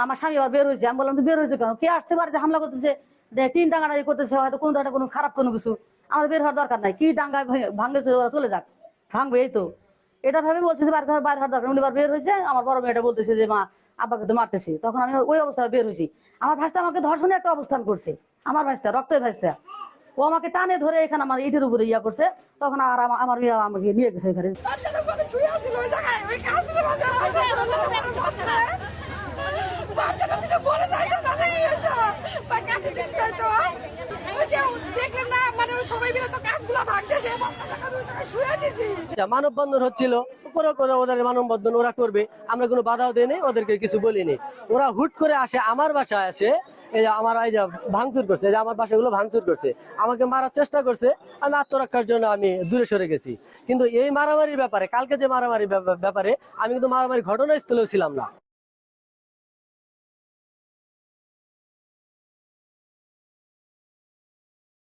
আমার স্বামী আবার বের হয়েছে। আমি বললাম তো বের হয়েছে কেন, কে আসছে বাড়িতে হামলা করতেছে, টিন ডাঙ্গাডাঙ্গি করতেছে, হয়তো কোনো একটা কোনো খারাপ কোনো কিছু, আমাদের বের হওয়ার দরকার নাই, কি ডাঙ্গায় ভাঙতেছে ওরা চলে যাক, ভাঙবে এই তো। এটা ভেবে বলতেছে বাইরে হওয়ার দরকার। উনি বের হয়েছে, আমার বড় মেয়েটা বলতেছে যে মা আব্বাকে তো মারতেছে। তখন আমি ওই অবস্থায় বের হয়েছি। আমার ভাইস্তা আমাকে ধর্ষণে একটা অবস্থান করছে, আমার ভাইস্তা রক্তের ভাইস্তা, ও আমাকে টানে ধরে এখানে আমার ইটের উপরে ইয়া করছে। তখন আর আমার মেয়ে আমাকে নিয়ে গেছে ওইখানে। মানববন্ধন হচ্ছিল, ওদের মানববন্ধন ওরা করবে, আমরা কোনো বাধাও দেয়নি, ওদেরকে কিছু বলিনি। ওরা হুট করে আসে আমার বাসায়, আসে এই যে আমার এই যে ভাঙচুর করছে, যে আমার বাসাগুলো ভাঙচুর করছে, আমাকে মারার চেষ্টা করছে। আমি আত্মরক্ষার জন্য আমি দূরে সরে গেছি। কিন্তু এই মারামারির ব্যাপারে, কালকে যে মারামারির ব্যাপারে আমি কিন্তু মারামারি ঘটনাস্থলেও ছিলাম না।